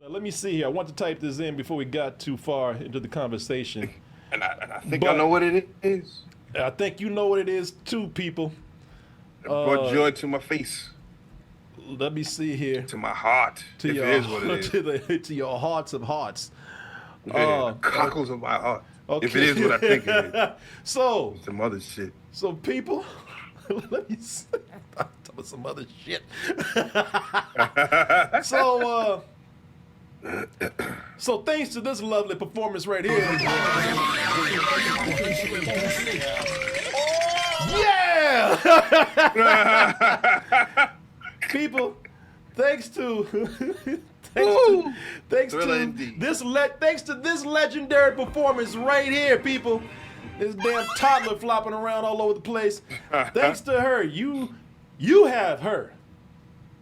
Let me see here. I want to type this in before we got too far into the conversation. And I think I know what it is. I think you know what it is too, people. It brought joy to my face. Let me see here. To my heart. To if your, it is what it is. to your hearts of hearts. Yeah, the cockles of my heart. Okay. If it is what I think it is. So. Some other shit. So people, let me see. I'm talking some other shit. So thanks to this lovely performance right here. Yeah! People, thanks to this legendary performance right here, people. This damn toddler flopping around all over the place. Thanks to her, you have her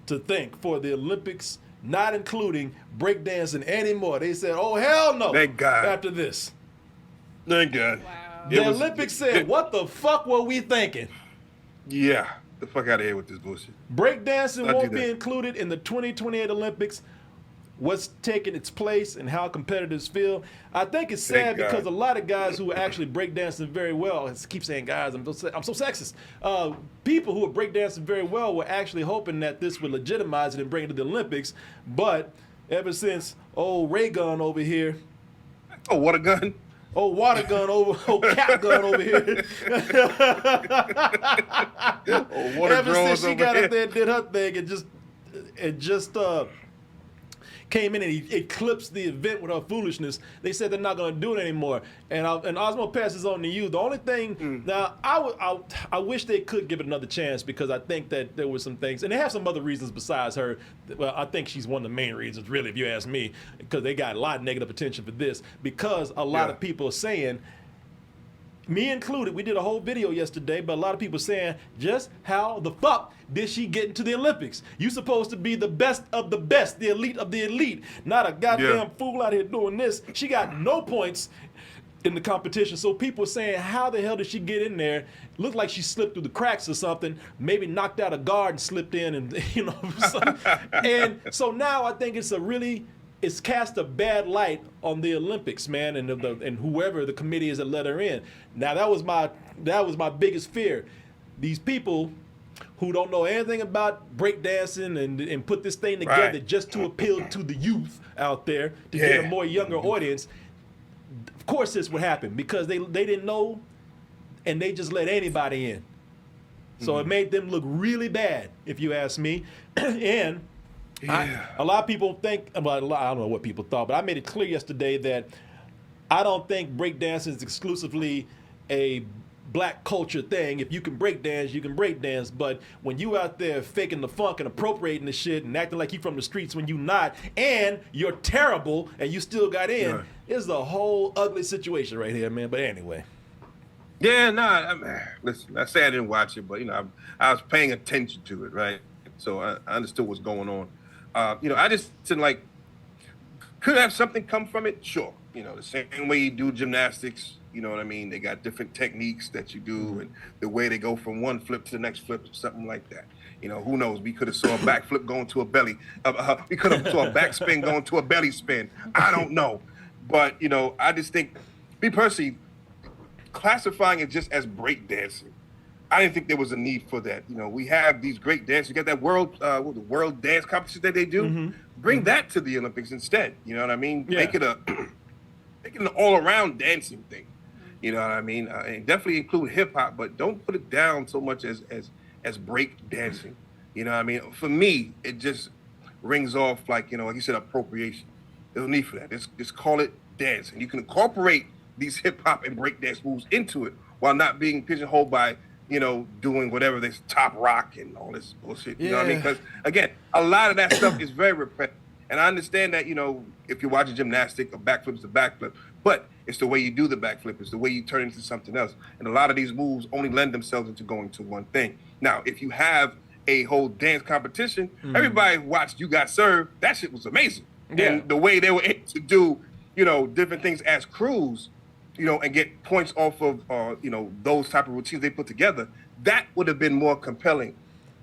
to thank for the Olympics not including breakdancing anymore. They said, oh, hell no. Thank God. After this. Thank God. Wow. The Olympics said, what the fuck were we thinking? Yeah. The fuck out of here with this bullshit. Breakdancing won't be included in the 2028 Olympics. What's taking its place and how competitors feel. I think it's sad because a lot of guys who are actually breakdancing very well, I keep saying guys, I'm so sexist. People who are breakdancing very well were actually hoping that this would legitimize it and bring it to the Olympics. But ever since old Raygun over here. Oh, water gun. Oh, water gun over, oh, cap gun over here. Oh, water ever since she got here. up there and did her thing, it just came in and eclipsed the event with her foolishness. They said they're not going to do it anymore. And Osmo passes on to you. The only thing, now, I wish they could give it another chance because I think that there were some things, and they have some other reasons besides her. Well, I think she's one of the main reasons, really, if you ask me, because they got a lot of negative attention for this, because a lot of people are saying, me included, we did a whole video yesterday, but a lot of people saying, just how the fuck did she get into the Olympics? You supposed to be the best of the best, the elite of the elite, not a goddamn fool out here doing this. She got no points in the competition. So people are saying, how the hell did she get in there? Looked like she slipped through the cracks or something, maybe knocked out a guard and slipped in and, you know, and so now I think it's cast a bad light on the Olympics, man, and whoever the committee is that let her in. Now that was my biggest fear. These people who don't know anything about breakdancing and put this thing together just to appeal to the youth out there to get a more younger audience. Of course, this would happen because they didn't know, and they just let anybody in. So it made them look really bad, if you ask me, and. A lot of people think, well, I don't know what people thought, but I made it clear yesterday that I don't think breakdancing is exclusively a black culture thing. If you can breakdance, you can breakdance. But when you out there faking the funk and appropriating the shit and acting like you from the streets when you not, and you're terrible and you still got in, it's a whole ugly situation right here, man. But anyway. Yeah, listen, I say I didn't watch it, but, you know, I was paying attention to it, right? So I understood what's going on. You know, I just didn't like, could have something come from it? Sure. You know, the same way you do gymnastics, you know what I mean? They got different techniques that you do and the way they go from one flip to the next flip or something like that. You know, who knows? We could have saw a backflip going to a belly. We could have saw a backspin going to a belly spin. I don't know. But, you know, I just think, me personally, classifying it just as breakdancing, I didn't think there was a need for that. You know, we have these great dances. You got that the world dance competition that they do. Bring that to the Olympics instead. You know what I mean? Make it an all-around dancing thing. You know what I mean? And definitely include hip hop, but don't put it down so much as break dancing. You know what I mean? For me, it just rings off like, you know, like you said, appropriation. There's no need for that. Just call it dance, and you can incorporate these hip hop and break dance moves into it while not being pigeonholed by, you know, doing whatever this top rock and all this bullshit. You know what I mean? Because, again, a lot of that stuff is very repetitive. And I understand that, you know, if you're watching gymnastic, a backflip is a backflip. But it's the way you do the backflip. It's the way you turn it into something else. And a lot of these moves only lend themselves into going to one thing. Now, if you have a whole dance competition, everybody watched You Got Served. That shit was amazing. And the way they were able to do, you know, different things as crews, you know, and get points off of, you know, those type of routines they put together, that would have been more compelling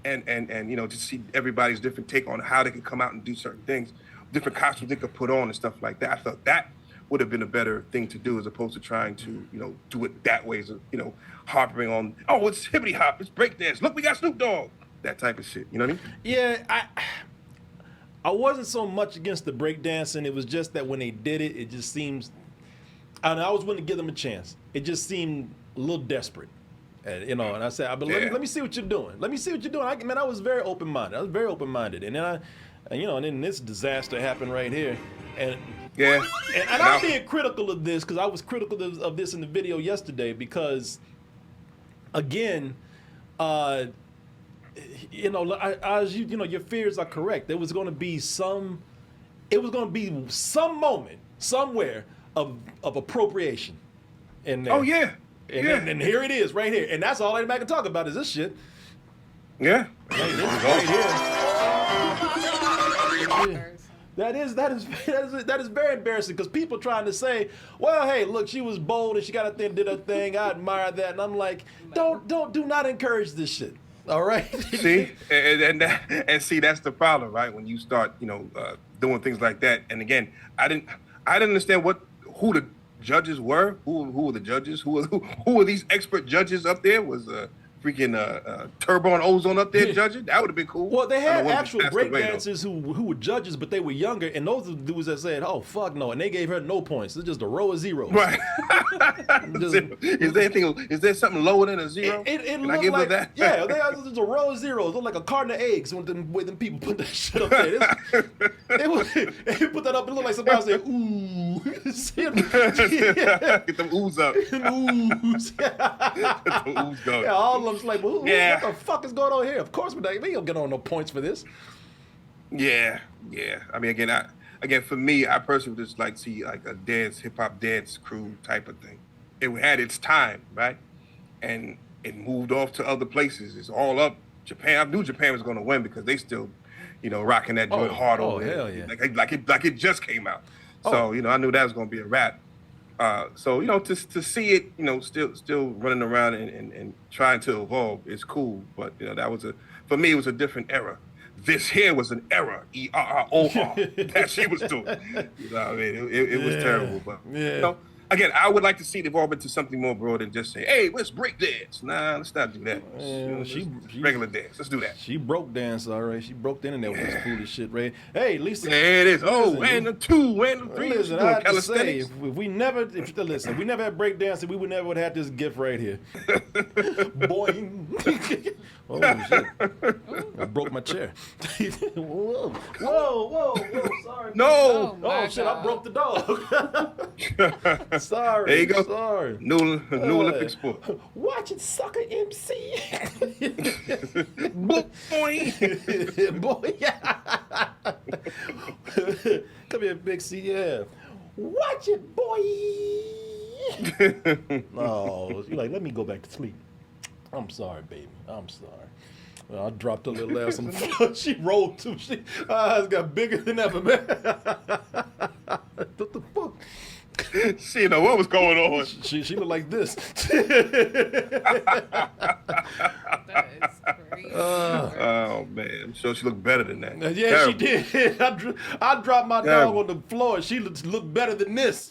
and you know, to see everybody's different take on how they could come out and do certain things. different costumes they could put on and stuff like that. I thought that would have been a better thing to do as opposed to trying to, do it that way. So, harping on, oh, it's hippity hop, it's breakdance. Look, we got Snoop Dogg. That type of shit. You know what I mean? Yeah, I wasn't so much against the breakdancing. It was just that when they did it, it just seems, and I was willing to give them a chance. It just seemed a little desperate. And, and I said, let me see what you're doing. Let me see what you're doing. I was very open-minded. And then and then this disaster happened right here. And yeah, and I'm being critical of this because I was critical of this in the video yesterday because, again, your fears are correct. There was going to be some moment somewhere of appropriation in there. Oh yeah. And here it is, right here, and that's all anybody can talk about is this shit. Yeah. Hey, this is right here. That is very embarrassing because people trying to say, well, hey, look, she was bold and she got a thing, did her thing. I admire that, and I'm like, do not encourage this shit. All right. See, and see, that's the problem, right? When you start, doing things like that. And again, I didn't understand who the judges were. Who were the judges? Who were these expert judges up there? Was freaking Turbo and Ozone up there judging? That would have been cool. Well, they had actual breakdancers who were judges, but they were younger, and those are the dudes that said, "Oh fuck no," and they gave her no points. It's just a row of zeros. Right. Is there something lower than a zero? It Can I give like, her that? Yeah, there's a row of zeros. It looked like a carton of eggs when them people put that shit up there. They put that up. It looked like somebody said, "Ooh." Get them ooze up. Ooze. Get them ooze going. Yeah, all of them's like, well, what the fuck is going on here? Of course, we don't get on no points for this. Yeah. I mean, again, for me, I personally would just like to see like a hip hop dance crew type of thing. It had its time, right? And it moved off to other places. It's all up. Japan. I knew Japan was going to win because they still, rocking that joint hard over there. Hell yeah. Like it just came out. So I knew that was going to be a wrap. So to see it, still running around and trying to evolve is cool. But for me, it was a different era. This here was an era, ERROR, that she was doing. I mean, it was terrible. But again, I would like to see it evolve into something more broad than just say, "Hey, let's break dance." Nah, let's not do that. She regular dance. Let's do that. She broke dance, all right. She broke the internet with this foolish shit, Ray. Hey, Lisa. There it is. And the 2 and the 3. Listen, I have to say, if we never had breakdancing, we would never have had this gift right here. Boing. Oh shit! I broke my chair. Whoa! Sorry. No. Oh shit! I broke the dog. Sorry. There you go. Sorry. New Olympic sport. Watch it, sucker MC. Boy. Boy. Come here, Big C. Yeah. Watch it, boy. Oh, you're like, let me go back to sleep. I'm sorry, baby. I'm sorry. Well, I dropped a little ass on the floor. She rolled too. Her eyes got bigger than ever, man. What the fuck? She didn't know what was going on. She looked like this. That is crazy. Oh man, I'm sure she looked better than that. Yeah, terrible. She did. I dropped my dog on the floor. She looked better than this.